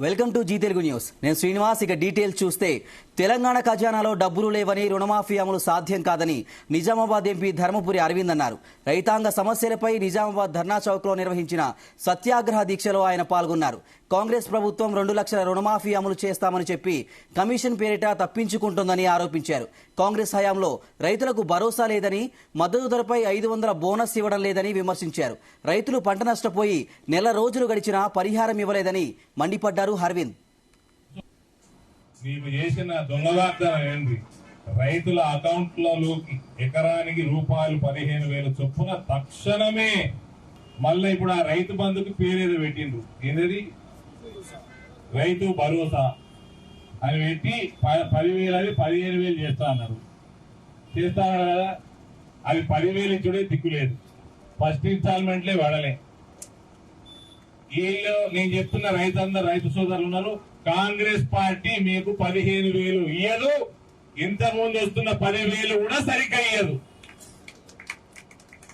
Welcome to Zee Telugu news. నేను శ్రీనివాస్. ఇక details చూస్తే తెలంగాణ ఖజానాలో డబ్బులు లేవని, రుణమాఫీ అమలు సాధ్యం కాదని నిజామాబాద్ ఎంపీ ధర్మపురి అరవింద్ అన్నారు. రైతాంగ సమస్యలపై నిజామాబాద్ ధర్నా చౌక్ లో నిర్వహించిన సత్యాగ్రహ దీక్షలో ఆయన పాల్గొన్నారు. కాంగ్రెస్ ప్రభుత్వం 2 లక్షల రుణమాఫీ అమలు చేస్తామని చెప్పి కమిషన్ పేరిట తప్పించుకుంటోందని ఆరోపించారు. కాంగ్రెస్ హయాంలో రైతులకు భరోసా లేదని, మద్దతు ధరపై 500 బోనస్ ఇవ్వడం లేదని విమర్శించారు. రైతులు పంట నష్టపోయి నెల రోజులు గడిచినా పరిహారం ఇవ్వలేదని మండిపడ్డారు అరవింద్. నీవు చేసిన దొంగ వాగ్దానం ఏంటి? రైతుల అకౌంట్లలోకి ఎకరానికి రూపాయలు 15,000 చొప్పున తక్షణమే మళ్ళీ ఇప్పుడు ఆ రైతు బంధుకు పేరేదో పెట్టిండ్రు. ఏంటది? రైతు భరోసా అని పెట్టి 10,000 అది 15,000 చేస్తా అన్నారు. చేస్తా అన్నారు కదా, అది 10,000 ఇచ్చుడే దిక్కులేదు. ఫస్ట్ ఇన్స్టాల్మెంట్లే పడలే. వీళ్ళు నేను చెప్తున్న రైతులందరూ రైతు సోదరులు ఉన్నారు. కాంగ్రెస్ పార్టీ మీకు 15,000 ఇయ్యదు. ఇంతకుముందు వస్తున్న 10,000 కూడా సరిగ్గా ఇయ్యదు.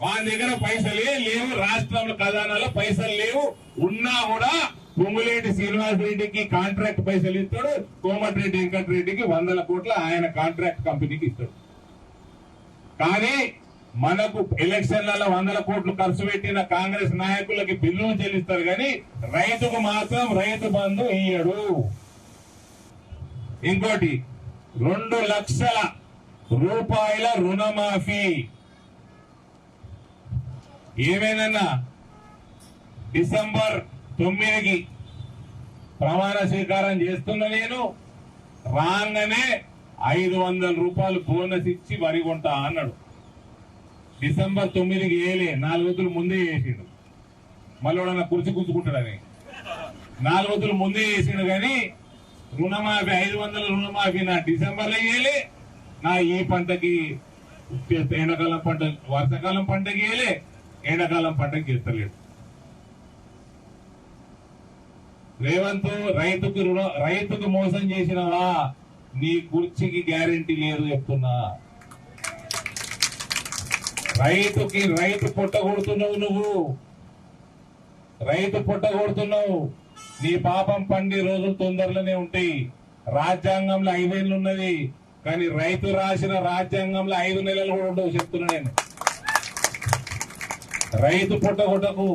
వాళ్ళ దగ్గర పైసలే లేవు, రాష్ట్రంలో ఖజానాలో పైసలు లేవు. ఉన్నా కూడా పొంగులేటి శ్రీనివాస్ రెడ్డికి కాంట్రాక్ట్ పైసలు ఇస్తాడు, కోమటిరెడ్డి వెంకటరెడ్డికి 100 కోట్ల ఆయన కాంట్రాక్ట్ కంపెనీకి ఇస్తాడు. కానీ మనకు ఎలక్షన్లలో 100 కోట్లు ఖర్చు పెట్టిన కాంగ్రెస్ నాయకులకి బిల్లులు చెల్లిస్తారు, కానీ రైతుకు మాత్రం రైతు బంధు ఇయ్యడు. ఇంకోటి 2 లక్షల రూపాయల రుణమాఫీ. ఏమేనన్నా డిసెంబర్ 9కి ప్రమాణ స్వీకారం చేస్తున్న నేను రాగానే 500 రూపాయలు బోనస్ ఇచ్చి వరి కొంటా అన్నాడు. డిసెంబర్ 9కి వేయలే, 4 రోజులు ముందే వేసిండు. మళ్ళీ కుర్చీ కూర్చుకుంటాడని 4 రోజులు ముందే వేసిండు. కానీ రుణమాఫీ 500 రుణమాఫీ నా డిసెంబర్లో వేయలే, నా ఈ పంటకి ఎండాకాలం పంట, వర్షాకాలం పంటకి వేయలే, ఎండాకాలం పంటకి ఎత్తలేడు. రేవంత్ రైతుకు మోసం చేసినవా? నీ కుర్చీకి గ్యారెంటీ లేదు చెప్తున్నా. రైతు పొట్ట కొడుతున్నావు నువ్వు, రైతు పొట్ట కొడుతున్నావు. నీ పాపం పండి రోజులు తొందరలోనే ఉంటాయి. రాజ్యాంగంలో 5 ఏళ్ళు ఉన్నది, కానీ రైతు రాసిన రాజ్యాంగంలో 5 నెలలు కూడా ఉండవు చెప్తున్నా నేను. రైతు పొట్ట కొట్టకు.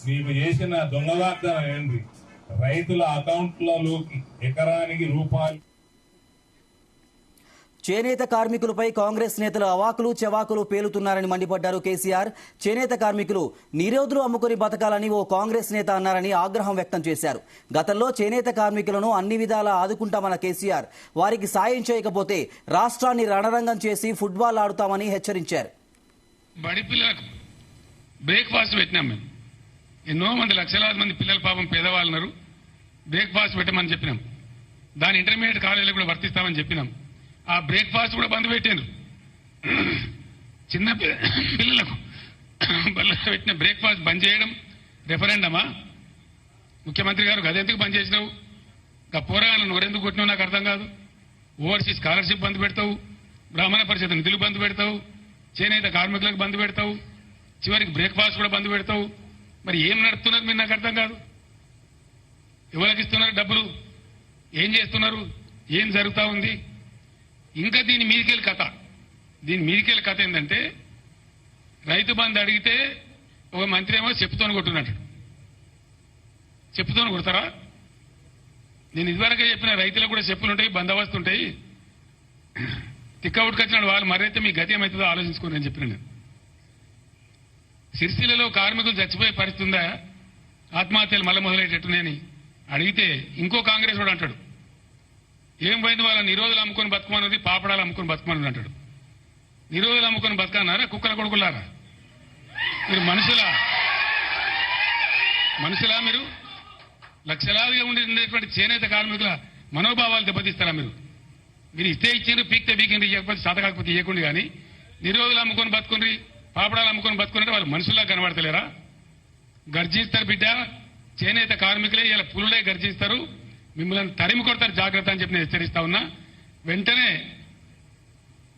నీవు చేసిన దొంగ వాగ్దానం ఏంటి? రైతుల అకౌంట్లలోకి ఎకరానికి రూపాయలు. చేనేత కార్మికులపై కాంగ్రెస్ నేతలు అవాకులు చెవాకులు పేలుతున్నారని మండిపడ్డారు కేసీఆర్. చేనేత కార్మికులు నిరోధులు అమ్ముకుని బతకాలని ఓ కాంగ్రెస్ నేత అన్నారని ఆగ్రహం వ్యక్తం చేశారు. గతంలో చేనేత కార్మికులను అన్ని విధాలా ఆదుకుంటామన్న కేసీఆర్ వారికి సాయం చేయకపోతే రాష్ట్రాన్ని రణరంగం చేసి ఫుట్బాల్ ఆడుతామని హెచ్చరించారు. బడి పిల్లలకు బ్రేక్ఫాస్ట్ పెట్టినాం మేము. ఎన్నో మంది లక్షలాది మంది పిల్లలు పాపం పేదవాళ్ళున్నారు. బ్రేక్ఫాస్ట్ పెట్టమని చెప్పినాం. దాని ఇంటర్మీడియట్ కాలేజీలో కూడా వర్తిస్తామని చెప్పినాం. ఆ బ్రేక్ఫాస్ట్ కూడా బంద్ పెట్టారు. చిన్న పిల్లలకు పెట్టిన బ్రేక్ఫాస్ట్ బంద్ చేయడం రెఫరెండమా? ముఖ్యమంత్రి గారు గదెందుకు బంద్ చేసినావు? పోరాలను నోరెందుకు కొట్టినావు నాకు అర్థం కాదు. ఓవర్సీస్ స్కాలర్షిప్ బంద్ పెడతావు, బ్రాహ్మణ పరిషత్ నిధులు బంద్ పెడతావు, చేనేత కార్మికులకు బంద్ పెడతావు, చివరికి బ్రేక్ఫాస్ట్ కూడా బంద్ పెడతావు. మరి ఏం నడుపుతున్నారు మీరు నాకు అర్థం కాదు. ఎవరికి ఇస్తున్నారు డబ్బులు? ఏం చేస్తున్నారు? ఏం జరుగుతా ఉంది? ఇంకా దీని మీదికెళ్ళి కథ ఏంటంటే, రైతు బంధు అడిగితే ఒక మంత్రి ఏమో చెప్పుతోని కొట్టున్నట్టు. చెప్పుతోని కొడతారా? నేను ఇదివరకే చెప్పిన రైతులకు కూడా చెప్పులుంటాయి, బందోబస్తు ఉంటాయి. తిక్క ఉట్టుకొచ్చిన వాళ్ళు మరైతే మీ గతి ఏమవుతుందో ఆలోచించుకోండి అని చెప్పిన నేను. సిరిసిల్లలో కార్మికులు చచ్చిపోయే పరిస్థితి ఉందా? ఆత్మహత్యలు మళ్ళీ మొదలయ్యేటట్టునేని అడిగితే ఇంకో కాంగ్రెస్ వాడు అంటాడు, ఏం పోయింది వాళ్ళ నిరోధులు అమ్ముకొని బతుకమన్నది, పాపడాలు అమ్ముకొని బతుకమని అంటాడు. నిరోధులు అమ్ముకొని బతకన్నారా? కుక్కల కొడుకులారా మీరు? మనుషులా మీరు? లక్షలాదిగా ఉండేటువంటి చేనేత కార్మికుల మనోభావాలు దెబ్బతీస్తారా మీరు? మీరు ఇస్తే ఇచ్చిండ్రు, పీక్తే బీకిండ్రు, ఇవ్వకపోతే సాత కాకపోతే ఇవ్వకుండా. కానీ నిరోధులు అమ్ముకొని బతుకుండ్రి, పాపడాలు అమ్ముకొని బతుకున్నట్టు వాళ్ళు మనుషుల్లా కనబడతలేరా? గర్జిస్తారు బిడ్డ. చేనేత కార్మికులే ఇలా పులులే గర్జిస్తారు, మిమ్మల్ని తరిమి కొడతారు, జాగ్రత్త అని చెప్పి నేను హెచ్చరిస్తా ఉన్నా. వెంటనే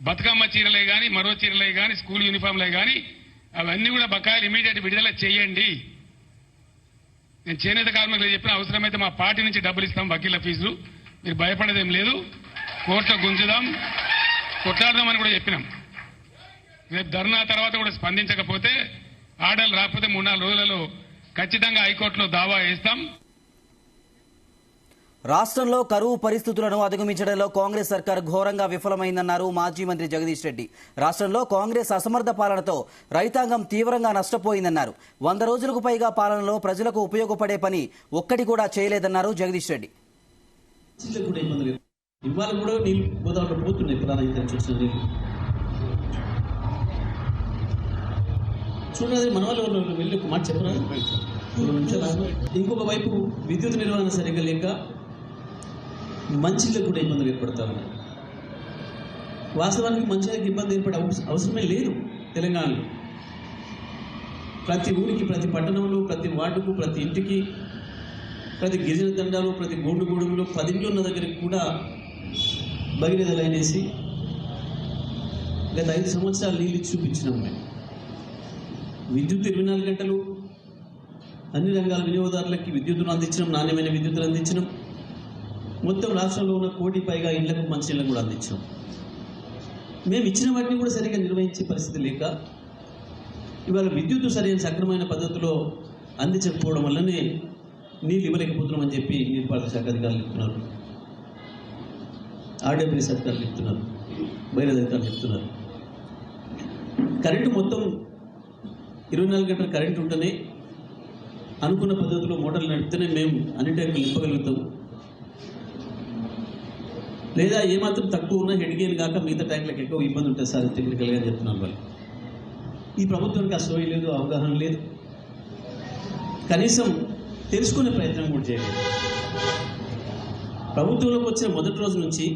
బతుకమ్మ చీరలే కానీ, మరో చీరలే కానీ, స్కూల్ యూనిఫామ్లే కానీ అవన్నీ కూడా బకాయిలు ఇమీడియట్ విడుదల చేయండి. నేను చేనేత కార్మికులు చెప్పిన అవసరమైతే మా పార్టీ నుంచి డబ్బులు ఇస్తాం వకీళ్ల ఫీజులు, మీరు భయపడేదేం లేదు, కోర్టులో గుంజుదాం, కొట్లాడదామని కూడా చెప్పినాం. రేపు ధర్నా తర్వాత కూడా స్పందించకపోతే, ఆర్డర్లు రాకపోతే 3-4 రోజులలో ఖచ్చితంగా హైకోర్టులో దావా వేస్తాం. రాష్ట్రంలో కరువు పరిస్థితులను అధిగమించడంలో కాంగ్రెస్ సర్కార్ ఘోరంగా విఫలమైందన్నారు మాజీ మంత్రి జగదీష్ రెడ్డి. రాష్ట్రంలో కాంగ్రెస్ అసమర్థ పాలనతో రైతాంగం తీవ్రంగా నష్టపోయిందన్నారు. 100 రోజులకు పైగా పాలనలో ప్రజలకు ఉపయోగపడే పని ఒక్కటి కూడా చేయలేదన్నారు జగదీష్ రెడ్డి. ఇవాళ కూడా నీళ్ళు గోదావరిలో పోతున్నాయి. ప్రధాన చూసిన నీళ్ళు చూడండి, మన వాళ్ళు వెళ్ళి ఒక మాట చెప్పరా. ఇంకొక వైపు విద్యుత్ నిర్వహణ సరిగ్గా లేక మంచిళ్ళకు కూడా ఇబ్బందులు ఏర్పడతా ఉన్నాయి. వాస్తవానికి మంచిళ్ళకి ఇబ్బంది ఏర్పడే అవసరమే లేదు. తెలంగాణలో ప్రతి ఊరికి, ప్రతి పట్టణంలో, ప్రతి వార్డుకు, ప్రతి ఇంటికి, ప్రతి గిరిజన తండాలు, ప్రతి గూడుగూడెంలో 10 ఇండ్లు ఉన్న దగ్గరికి కూడా భగీరథ లైన్ వేసి గత 5 సంవత్సరాలు నీళ్ళు చూపించినాం. మేము విద్యుత్ 24 గంటలు అన్ని రంగాల వినియోగదారులకి విద్యుత్తును అందించడం, నాణ్యమైన విద్యుత్తును అందించడం, మొత్తం రాష్ట్రంలో ఉన్న 1 కోటి పైగా ఇళ్లకు మంచినీళ్ళకు కూడా అందించాం. మేము ఇచ్చిన వాటిని కూడా సరిగ్గా నిర్వహించే పరిస్థితి లేక ఇవాళ విద్యుత్తు సరైన సక్రమైన పద్ధతిలో అందించకపోవడం వల్లనే నీళ్ళు ఇవ్వలేకపోతున్నామని చెప్పి నీటిపారుదల శాఖ అధికారులు చెప్తున్నారు, ఆర్డబ్ల్యూఎస్ అధికారులు చెప్తున్నారు, బయలుదేరి అధికారులు చెప్తున్నారు. కరెంటు మొత్తం 24 గంటల కరెంటు ఉంటేనే, అనుకున్న పద్ధతిలో మోటార్లు నడిపితేనే మేము అన్ని ట్యాంకులు నింపగలుగుతాం. లేదా ఏమాత్రం తక్కువ ఉన్నా హెడ్గేన్ కాక మిగతా ట్యాంకులకు ఎక్కువ ఇబ్బంది ఉంటుంది సార్ టెక్నికల్గా చెప్తున్నాను. వాళ్ళు ఈ ప్రభుత్వానికి ఆ సోయి లేదు, అవగాహన లేదు, కనీసం తెలుసుకునే ప్రయత్నం కూడా చేయలేదు. ప్రభుత్వంలోకి వచ్చిన మొదటి రోజు నుంచి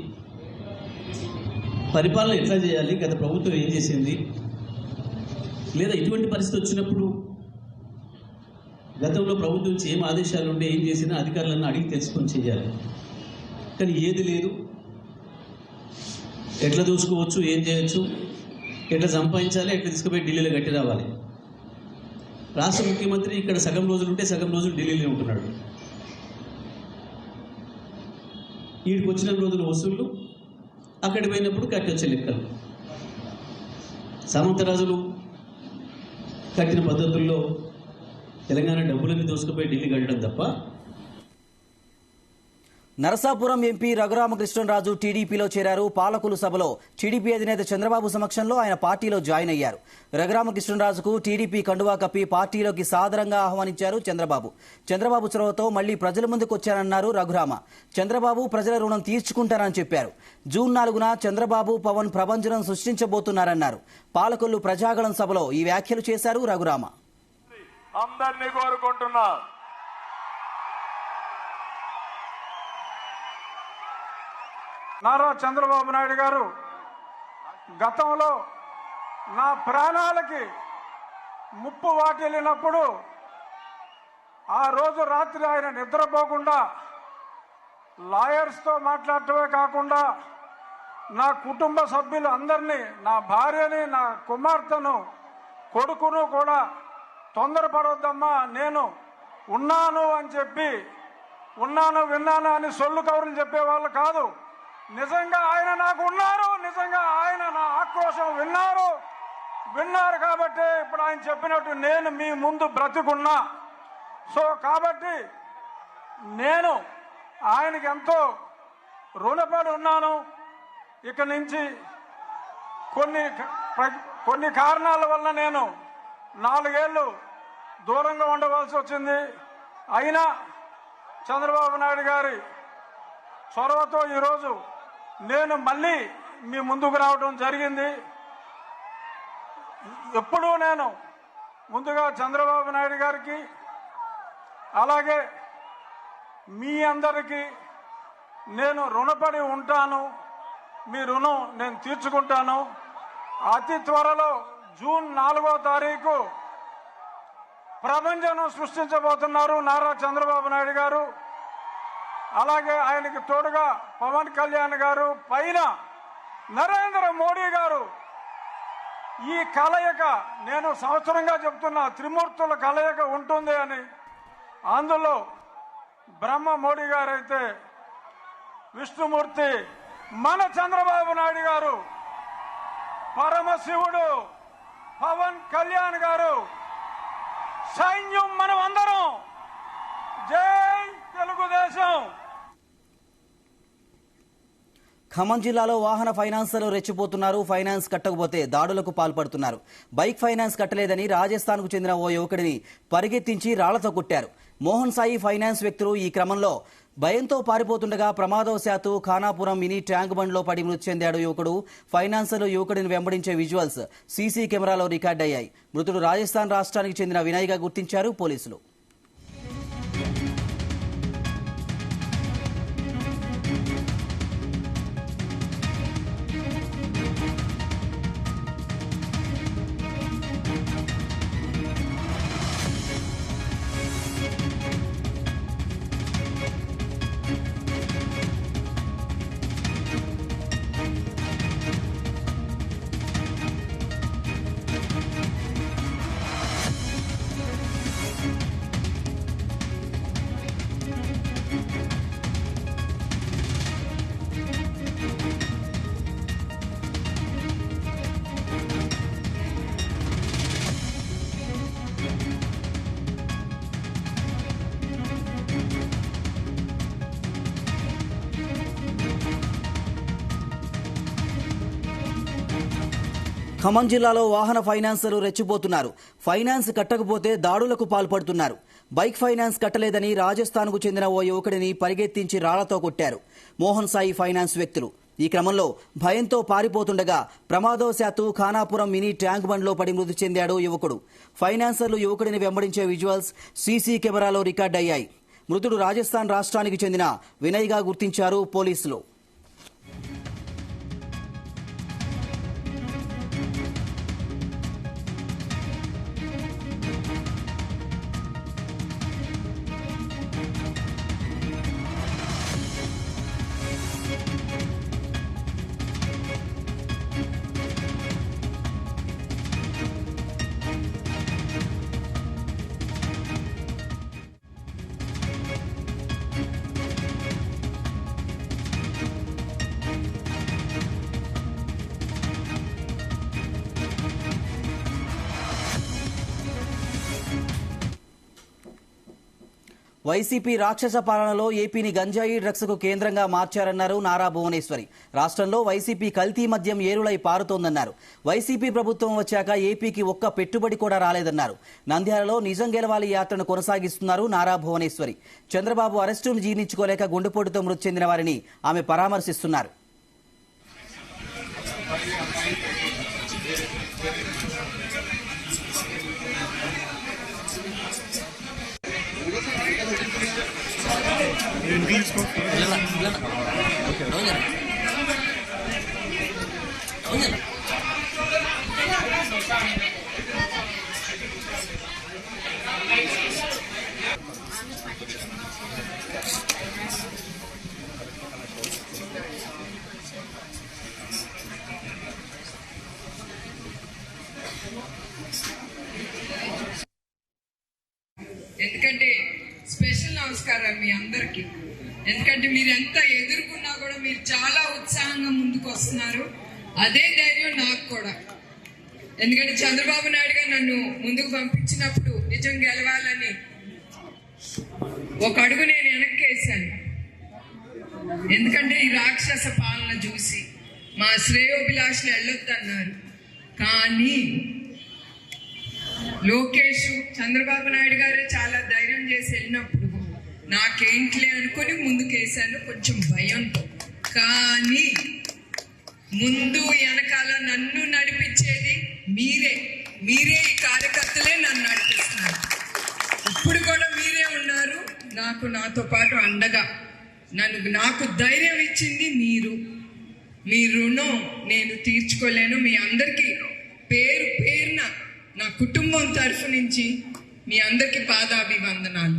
పరిపాలన ఎట్లా చేయాలి, గత ప్రభుత్వం ఏం చేసింది, లేదా ఇటువంటి పరిస్థితి వచ్చినప్పుడు గతంలో ప్రభుత్వం నుంచి ఏం ఆదేశాలు ఉండే, ఏం చేసినా అధికారులను అడిగి తెలుసుకొని చేయాలి. కానీ ఏది లేదు. ఎట్లా దూసుకోవచ్చు, ఏం చేయొచ్చు, ఎట్లా సంపాదించాలి, ఎట్లా తీసుకుపోయి ఢిల్లీలో కట్టి రావాలి. రాష్ట్ర ముఖ్యమంత్రి ఇక్కడ సగం రోజులు ఉంటే సగం రోజులు ఢిల్లీలో ఉంటున్నాడు. వీడికి వచ్చిన రోజులు వసూళ్ళు, అక్కడికి పోయినప్పుడు కట్టి వచ్చే లెక్కలు. సామంతరాజులు కట్టిన పద్ధతుల్లో తెలంగాణ డబ్బులన్నీ దోసుకుపోయి ఢిల్లీ కట్టడం తప్ప. నరసాపురం ఎంపీ రఘురామకృష్ణరాజు టీడీపీలో చేరారు. పాలకులు సభలో టీడీపీ అధినేత చంద్రబాబు సమక్షంలో ఆయన పార్టీలో జాయిన్ అయ్యారు. రఘురామకృష్ణరాజుకు టీడీపీ కండువా కప్పి పార్టీలోకి సాదరంగా ఆహ్వానించారు చంద్రబాబు. చంద్రబాబు చొరవతో మళ్లీ ప్రజల ముందుకు వచ్చారన్నారు రఘురామ. చంద్రబాబు ప్రజల రుణం తీర్చుకుంటారని చెప్పారు. జూన్ 4న చంద్రబాబు, పవన్ ప్రభంజనం సృష్టించబోతున్నారన్నారు. పాలకొల్లు ప్రజాగళం సభలో ఈ వ్యాఖ్యలు చేశారు రఘురామ. అందరినీ కోరుకుంటున్నా, నారా చంద్రబాబు నాయుడు గారు గతంలో నా ప్రాణాలకి ముప్పు వాటిల్లినప్పుడు ఆ రోజు రాత్రి ఆయన నిద్రపోకుండా లాయర్స్తో మాట్లాడటమే కాకుండా నా కుటుంబ సభ్యులు అందరినీ, నా భార్యని, నా కుమార్తెను, కొడుకును కూడా తొందరపడొద్దమ్మా, నేను ఉన్నాను అని చెప్పి, ఉన్నాను విన్నాను అని సొల్లు కబుర్లు చెప్పేవాళ్ళు కాదు. నిజంగా ఆయన నాకు ఉన్నారు, నిజంగా ఆయన నా ఆక్రోశం విన్నారు కాబట్టి ఇప్పుడు ఆయన చెప్పినట్టు నేను మీ ముందు బ్రతికున్నా. సో కాబట్టి నేను ఆయనకి ఎంతో రుణపడి ఉన్నాను. ఇక నుంచి కొన్ని కారణాల వల్ల నేను 4 ఏళ్ళు దూరంగా ఉండవలసి వచ్చింది. అయినా చంద్రబాబు నాయుడు గారి చొరవతో ఈరోజు నేను మళ్ళీ మీ ముందుకు రావడం జరిగింది. ఎప్పుడూ నేను ముందుగా చంద్రబాబు నాయుడు గారికి, అలాగే మీ అందరికీ నేను రుణపడి ఉంటాను. మీ రుణం నేను తీర్చుకుంటాను. అతి త్వరలో జూన్ 4వ తారీఖు ప్రభంజనం సృష్టించబోతున్నారు నారా చంద్రబాబు నాయుడు గారు. అలాగే ఆయనకి తోడుగా పవన్ కళ్యాణ్ గారు, పైన నరేంద్ర మోడీ గారు. ఈ కలయిక నేను సంవత్సరంగా చెప్తున్నా, త్రిమూర్తుల కలయిక ఉంటుంది అని. అందులో బ్రహ్మ మోడీ గారైతే, విష్ణుమూర్తి మన చంద్రబాబు నాయుడు గారు, పరమశివుడు పవన్ కళ్యాణ్ గారు, సైన్యం మనం అందరం. జై తెలుగుదేశం. ఖమ్మం జిల్లాలో వాహన ఫైనాన్సర్లు రెచ్చిపోతున్నారు. ఫైనాన్స్ కట్టకపోతే దాడులకు పాల్పడుతున్నారు. బైక్ ఫైనాన్స్ కట్టలేదని రాజస్థాన్కు చెందిన ఓ యువకుడిని పరిగెత్తించి రాళ్లతో కొట్టారు. మోహన్ సాయి ఫైనాన్స్ వ్యక్తులు ఈ క్రమంలో భయంతో పారిపోతుండగా ప్రమాదవశాత్తు ఖానాపురం మినీ ట్యాంక్ బండ్లో పడి మృతి చెందాడు యువకుడు. ఫైనాన్సర్లు యువకుడిని వెంబడించే విజువల్స్ సీసీ కెమెరాలో రికార్డయ్యాయి. మృతుడు రాజస్థాన్ రాష్ట్రానికి చెందిన వినయ్గా గుర్తించారు పోలీసులు. ఖమ్మం జిల్లాలో వాహన ఫైనాన్సర్లు రెచ్చిపోతున్నారు. ఫైనాన్స్ కట్టకపోతే దాడులకు పాల్పడుతున్నారు. బైక్ ఫైనాన్స్ కట్టలేదని రాజస్థాన్కు చెందిన ఓ యువకుడిని పరిగెత్తించి రాళ్లతో కొట్టారు మోహన్ సాయి ఫైనాన్స్ వ్యక్తులు. ఈ క్రమంలో భయంతో పారిపోతుండగా ప్రమాదవశాత్తు ఖానాపురం మినీ ట్యాంక్ బండ్లో పడి మృతి చెందాడు యువకుడు. ఫైనాన్సర్లు యువకుడిని వెంబడించే విజువల్స్ సీసీ కెమెరాలో రికార్డయ్యాయి. మృతుడు రాజస్థాన్ రాష్ట్రానికి చెందిన వినయ్గా గుర్తించారు పోలీసులు. వైసీపీ రాక్షస పాలనలో ఏపీని గంజాయి డ్రగ్స్ కు కేంద్రంగా మార్చారన్నారు నారా భువనేశ్వరి. రాష్ట్రంలో వైసీపీ కల్తీ మద్యం ఏరులై పారుతోందన్నారు. వైసీపీ ప్రభుత్వం వచ్చాక ఏపీకి ఒక్క పెట్టుబడి కూడా రాలేదన్నారు. నంద్యాలలో నిజం గెలవాలి యాత్రను కొనసాగిస్తున్నారు నారా భువనేశ్వరి. చంద్రబాబు అరెస్టును జీర్ణించుకోలేక గుండెపోటుతో మృతి చెందిన వారిని ఆమె పరామర్శిస్తున్నారు. ఎందుకంటే స్పెషల్ నమస్కారం మీ అందరికి. ఎందుకంటే మీరు ఎంత ఎదుర్కొన్నా కూడా మీరు చాలా ఉత్సాహంగా ముందుకు వస్తున్నారు. అదే ధైర్యం నాకు కూడా. ఎందుకంటే చంద్రబాబు నాయుడు గారు నన్ను ముందుకు పంపించినప్పుడు నిజం గెలవాలని ఒక అడుగు నేను వెనక్కి వేశాను. ఎందుకంటే ఈ రాక్షస పాలన చూసి మా శ్రేయోభిలాషులు వెళ్ళొద్దన్నారు. కానీ లోకేష్ చంద్రబాబు నాయుడు గారే చాలా ధైర్యం చేసి వెళ్ళినప్పుడు నాకేంట్లే అనుకుని ముందుకేసాను, కొంచెం భయంతో. కానీ ముందు వెనకాల నన్ను నడిపించేది మీరే. ఈ కార్యకర్తలే నన్ను నడిపిస్తున్నారు. ఇప్పుడు కూడా మీరే ఉన్నారు నాతో పాటు అండగా. నాకు ధైర్యం ఇచ్చింది మీరు. మీ రుణం నేను తీర్చుకోలేను. మీ అందరికీ పేరున నా కుటుంబం తరఫు నుంచి మీ అందరికీ పాదాభివందనాలు.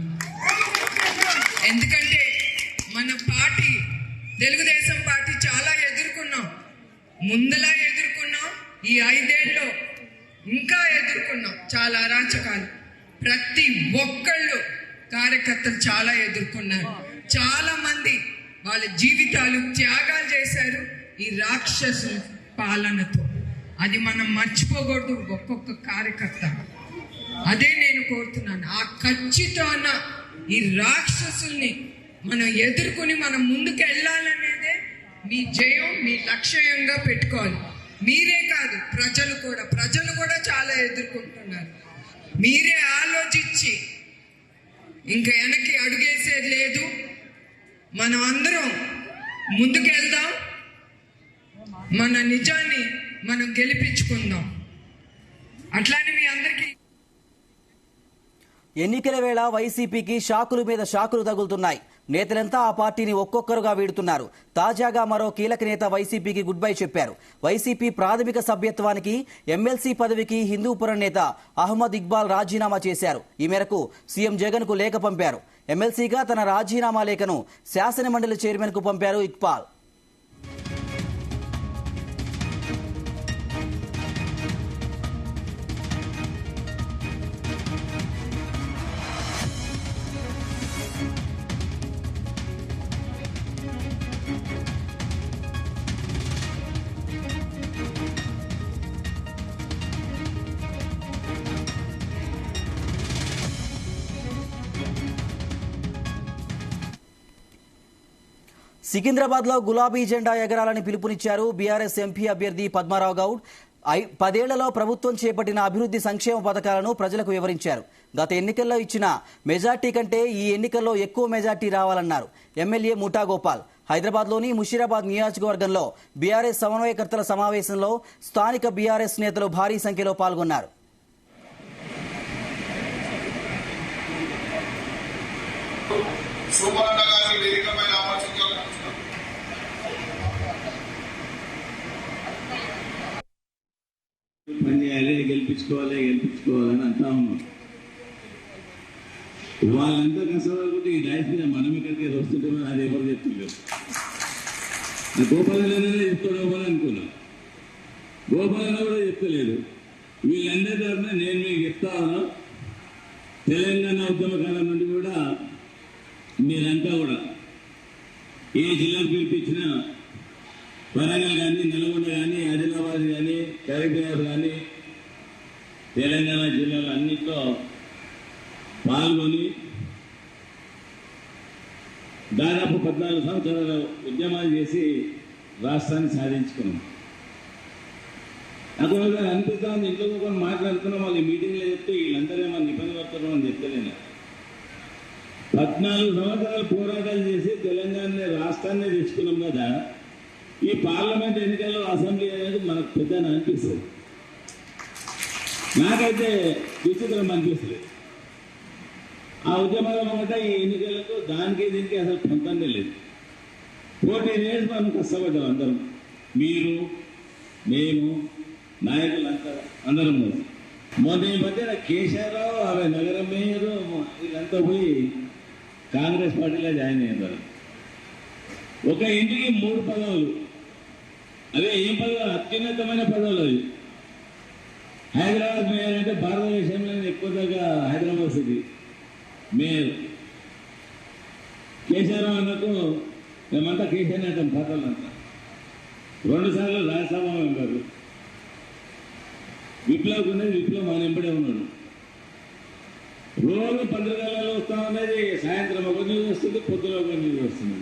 ఎందుకంటే మన పార్టీ తెలుగుదేశం పార్టీ చాలా ఎదుర్కొన్నాం, ముందులా ఎదుర్కొన్నాం. ఈ 5 ఏళ్ళలో ఇంకా ఎదుర్కొన్నాం చాలా అరాచకాలు. ప్రతి ఒక్కళ్ళు కార్యకర్తలు చాలా ఎదుర్కొన్నారు. చాలా మంది వాళ్ళ జీవితాలు త్యాగాలు చేశారు ఈ రాక్షసు పాలనతో. అది మనం మర్చిపోకూడదు ఒక్కొక్క కార్యకర్త. అదే నేను కోరుతున్నాను. ఆ ఖచ్చితమైన ఈ రాక్షసుల్ని మనం ఎదుర్కొని మనం ముందుకు వెళ్ళాలనేదే మీ జయం, మీ లక్ష్యంగా పెట్టుకోవాలి. మీరే కాదు, ప్రజలు కూడా చాలా ఎదుర్కొంటున్నారు. మీరే ఆలోచించి ఇంకా వెనక్కి అడుగేసేది లేదు. మనం అందరం ముందుకెళ్దాం, మన నిజాన్ని మనం గెలిపించుకుందాం. అట్లానే మీ అందరికీ ఎన్నికల వేళ వైసీపీకి షాకుల మీద షాకులు తగులుతున్నాయి. నేతలంతా ఆ పార్టీని ఒక్కొక్కరుగా వీడుతున్నారు. తాజాగా మరో కీలక నేత వైసీపీకి గుడ్ బై చెప్పారు. వైసీపీ ప్రాథమిక సభ్యత్వానికి, ఎమ్మెల్సీ పదవికి హిందూపురం నేత అహ్మద్ ఇక్బాల్ రాజీనామా చేశారు. ఈ మేరకు సీఎం జగన్ కు లేఖ పంపారు. ఎమ్మెల్సీగా తన రాజీనామా లేఖను శాసనమండలి చైర్మన్ కు పంపారు ఇక్బాల్. సికింద్రాబాద్ లో గులాబీ జెండా ఎగరాలని పిలుపునిచ్చారు బీఆర్ఎస్ ఎంపీ అభ్యర్థి పద్మారావు గౌడ్. 10 ఏళ్లలో ప్రభుత్వం చేపట్టిన అభివృద్ధి సంక్షేమ పథకాలను ప్రజలకు వివరించారు. గత ఎన్నికల్లో ఇచ్చిన మెజార్టీ కంటే ఈ ఎన్నికల్లో ఎక్కువ మెజార్టీ రావాలన్నారు. ఎమ్మెల్యే ముఠా గోపాల్ హైదరాబాద్లోని ముషీరాబాద్ నియోజకవర్గంలో బీఆర్ఎస్ సమన్వయకర్తల సమావేశంలో స్థానిక బీఆర్ఎస్ నేతలు భారీ సంఖ్యలో పాల్గొన్నారు. పని చేయాలి, గెలిపించుకోవాలని అంటా ఉన్నాం. వాళ్ళంతా కష్టపడుకుంటే ఈ రైస్ మీద మనం ఇక్కడికి వస్తుంటే అది ఎవరు చెప్తున్నారు. గోపాలనే చెప్తాడు అనుకున్నా, గోపాలన కూడా చెప్తలేదు. వీళ్ళందరి తరఫున నేను మీకు చెప్తా ఉన్నా, తెలంగాణ ఉద్యమకాలం నుండి కూడా మీరంతా కూడా ఏ జిల్లాకు పిలిపించినా వరంగల్ కానీ, నల్గొండ కానీ, ఆదిలాబాద్ కానీ, కరీంనగర్ కానీ, తెలంగాణ జిల్లాలు అన్నింటిలో పాల్గొని దాదాపు 14 సంవత్సరాలు ఉద్యమాలు చేసి రాష్ట్రాన్ని సాధించుకున్నాం. నాకు అనిపిస్తా ఉంది, ఇంట్లో కూడా మాట్లాడుతున్నాం. వాళ్ళు మీటింగ్లో చెప్తే వీళ్ళందరూ ఏమన్నా ఇబ్బంది పడుతున్నాం అని చెప్తలేను. 14 సంవత్సరాలు పోరాటాలు చేసి తెలంగాణ రాష్ట్రాన్ని తెచ్చుకున్నాం కదా. ఈ పార్లమెంట్ ఎన్నికల్లో అసెంబ్లీ అనేది మనకు పెద్ద అనిపిస్తుంది. నాకైతే విచిత్రం అనిపిస్తుంది. ఆ ఉద్యమాల మాట ఈ ఎన్నికలకు దానికి దీనికి అసలు పొందనే లేదు. 14 years మనం కష్టపడ్డాం అందరం, మీరు, మేము, నాయకులంతా అందరం. మొన్న ఈ మధ్యన కేసీఆర్ ఆమె నగరం మేయరు వీళ్ళంతా పోయి కాంగ్రెస్ పార్టీలో జాయిన్ అయ్యారు. ఒక ఇంటికి 3 పదవులు, అవే ఏం పదవులు? అత్యున్నతమైన పదవులు అవి. హైదరాబాద్ మేయర్ అంటే భారతదేశంలో ఎక్కువ దాకా హైదరాబాద్ సిటీ మేయర్. కేసీఆర్ అన్నకు మేమంతా కేసీఆర్ అంటాం పాత్రలంతా. 2 సార్లు రాజ్యసభ మెంబరు. విప్లవ్ ఉన్నది, విప్లవ్ మన ఎంబడే ఉన్నాడు. రోజు పత్రికలలో వస్తా ఉన్నది, సాయంత్రం ఒక న్యూస్ వస్తుంది, పొద్దున ఒక న్యూస్ వస్తుంది.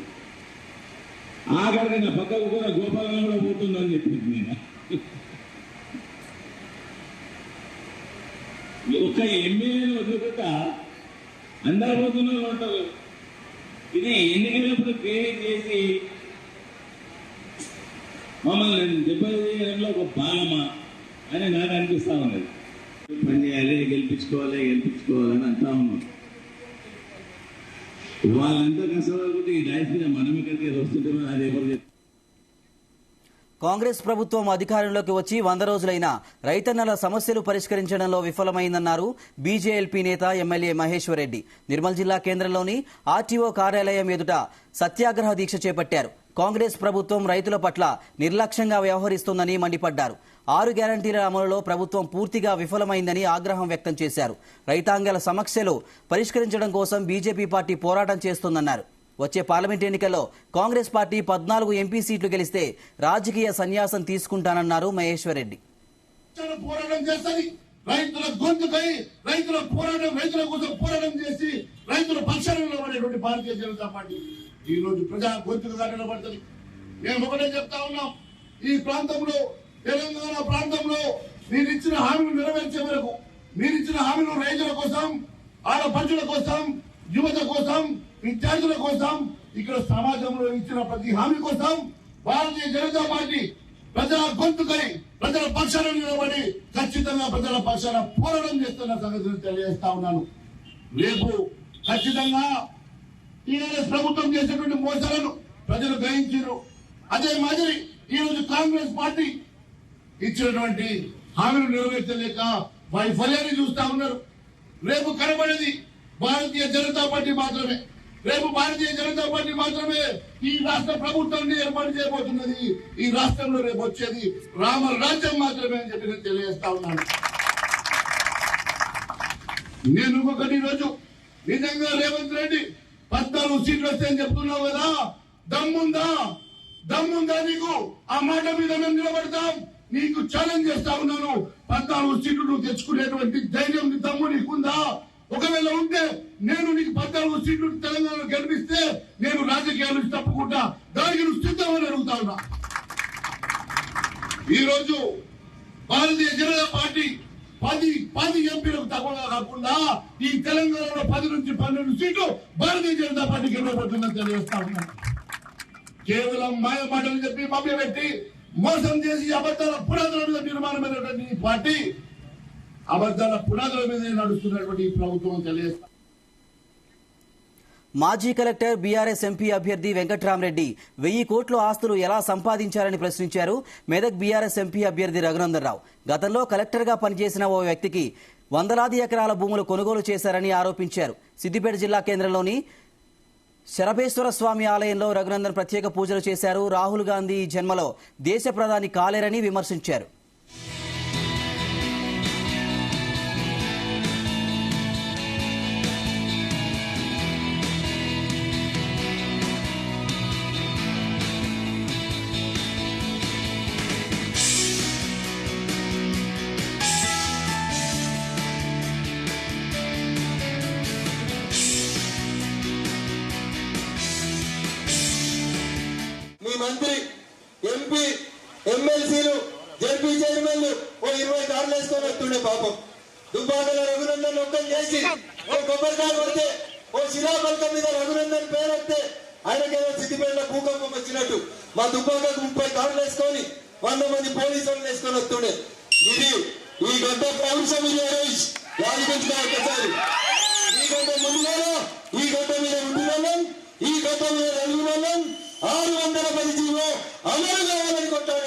ఆఖరికి నా పక్కకు కూడా గోపాలను కూడా పోతుందని చెప్పింది. నేను ఒక్క ఎమ్మెల్యేలు వదులుకుంటా అందరు పోతున్నారు ఉంటారు. ఇది ఎన్నికలప్పుడు క్రియేట్ చేసి మమ్మల్ని దెబ్బతీయడంలో ఒక భాగమా అని నాకు అనిపిస్తా ఉన్నది. పని చేయాలి, గెలిపించుకోవాలని అంటా ఉన్నాం. వాళ్ళంతా కష్టపడుకుంటే ఈ రైస్ మీద మనం ఇక్కడికి వస్తుంటే అది ఎవరు చెప్తారు. కాంగ్రెస్ ప్రభుత్వం అధికారంలోకి వచ్చి 100 రోజులైనా రైతన్నల సమస్యలు పరిష్కరించడంలో విఫలమైందన్నారు బీజేఎల్పీ నేత ఎమ్మెల్యే మహేశ్వర్ రెడ్డి. నిర్మల్ జిల్లా కేంద్రంలోని ఆర్టీఓ కార్యాలయం ఎదుట సత్యాగ్రహ దీక్ష చేపట్టారు. కాంగ్రెస్ ప్రభుత్వం రైతుల పట్ల నిర్లక్ష్యంగా వ్యవహరిస్తోందని మండిపడ్డారు. 6 గ్యారంటీల అమలులో ప్రభుత్వం పూర్తిగా విఫలమైందని ఆగ్రహం వ్యక్తం చేశారు. రైతాంగాల సమస్యలు పరిష్కరించడం కోసం బీజేపీ పార్టీ పోరాటం చేస్తోందన్నారు. వచ్చే పార్లమెంట్ ఎన్నికల్లో కాంగ్రెస్ పార్టీ 14 ఎంపీ సీట్లు గెలిస్తే రాజకీయ సన్యాసం తీసుకుంటానన్నారు మహేశ్వర్ రెడ్డి. పోరాటం చేస్తుంది, రైతుల గొంతుకై రైతుల పోరాటం, రైతుల కోసం పోరాటం చేసి రైతుల పక్షాన నిలబడేటువంటి భారతీయ జనతా పార్టీ ఈ రోజు ప్రజా గొంతుగా నిలబడుతుంది. మేము ఒకటే చెప్తా ఉన్నాం, ఈ ప్రాంతంలో తెలంగాణ ప్రాంతంలో మీరు ఇచ్చిన హామీలు నెరవేర్చే వరకు, మీరు ఇచ్చిన హామీలు రైతుల కోసం, ఆడపడుచుల కోసం, యువత కోసం, విద్యార్థుల కోసం, ఇక్కడ సమాజంలో ఇచ్చిన ప్రతి హామీ కోసం భారతీయ జనతా పార్టీ ప్రజల గొంతుకై ప్రజల పక్షాన నిలబడి ఖచ్చితంగా ప్రజల పక్షాన పోరాటం చేస్తున్న సంగతిని తెలియజేస్తా ఉన్నాను. రేపు ఖచ్చితంగా టీఆర్ఎస్ ప్రభుత్వం చేసేటువంటి మోసాలను ప్రజలు గ్రహించారు. అదే మాదిరి ఈ రోజు కాంగ్రెస్ పార్టీ ఇచ్చినటువంటి హామీలు నెరవేర్చలేక వైఫల్యాన్ని చూస్తా ఉన్నారు. రేపు కనబడేది భారతీయ జనతా పార్టీ మాత్రమే. రేపు భారతీయ జనతా పార్టీ మాత్రమే ఈ రాష్ట్ర ప్రభుత్వాన్ని ఏర్పాటు చేయబోతున్నది. ఈ రాష్ట్రంలో రేపు వచ్చేది రామరాజ్యం మాత్రమే అని చెప్పి నేను తెలియజేస్తా ఉన్నాను. నేను ఇంకొకటి రోజు నిజంగా రేవంత్ రెడ్డి 14 సీట్లు వస్తాయని చెప్తున్నావు కదా, దమ్ముందా నీకు? ఆ మాట మీద మేము నిలబడతాం. నీకు ఛాలెంజ్ చేస్తా ఉన్నాను. 14 సీట్లు నువ్వు తెచ్చుకునేటువంటి ధైర్యం, దమ్ము నీకుందా? ఒకవేళ ఉంటే నేను నీకు 14 సీట్లు తెలంగాణలో గెలిపిస్తే నేను రాజకీయాలు తప్పుకుంటా. దానికి నువ్వు సిద్ధమని అడుగుతా ఉన్నా. ఈ రోజు భారతీయ జనతా పార్టీ 10 ఎంపీలకు తక్కువగా కాకుండా ఈ తెలంగాణలో 10 నుంచి 12 సీట్లు భారతీయ జనతా పార్టీకి ఇవ్వబోతుందని తెలియజేస్తా ఉన్నాను. కేవలం మాయ మాటలు చెప్పి మభ్యపెట్టి మోసం చేసి అబద్దాల పునాదుల మీద నిర్మాణమైనటువంటి ఈ పార్టీ అబద్దాల పునాదుల మీద నడుస్తున్నటువంటి ఈ ప్రభుత్వం తెలియజేస్తా. మాజీ కలెక్టర్ బీఆర్ఎస్ ఎంపీ అభ్యర్థి వెంకట్రామరెడ్డి 1000 కోట్ల ఆస్తులు ఎలా సంపాదించారని ప్రశ్నించారు. మెదక్ బీఆర్ఎస్ ఎంపీ అభ్యర్థి రఘునందన్ రావు గతంలో కలెక్టర్గా పనిచేసిన ఓ వ్యక్తికి వందలాది ఎకరాల భూములు కొనుగోలు చేశారని ఆరోపించారు. సిద్దిపేట జిల్లా కేంద్రంలోని శరభేశ్వర స్వామి ఆలయంలో రఘునందన్ ప్రత్యేక పూజలు చేశారు. రాహుల్ గాంధీ ఈ జన్మలో దేశ ప్రధాని కాలేరని విమర్శించారు. మంత్రి, ఎంపీ, ఎమ్మెల్సీలు, జడ్పీ చైర్మన్లు ఓ 20 కార్లు వేసుకొని వస్తుండే. పాపం దుబ్బాకల రఘునందన్ ఒక్కని చేసి ఓ కొబ్బరికాయ కొడితే, ఓ శిలాఫలకం మీద రఘునందన్ పేరు వస్తే ఆయనకేదో సిద్దిపేటలో భూకంపం వచ్చినట్టు మా దుబ్బాకకు 30 కార్లు వేసుకొని 100 మంది పోలీసులు వేసుకొని వస్తుండే. ఇది ఈ గంట పౌరుషం ఇది. యాదించుకో ఒక్కసారి. ఈ గంట ముందుగానే ఈ గంట మీద ఉంటున్నాం, ఈ గంట మీద రఘునందన్ 610 జీవో అమలు కావాలని కొట్టాడు.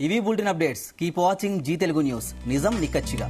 ఇవి bulletin updates. Keep watching Zee Telugu news. నిజం నిక్కచ్చిగా.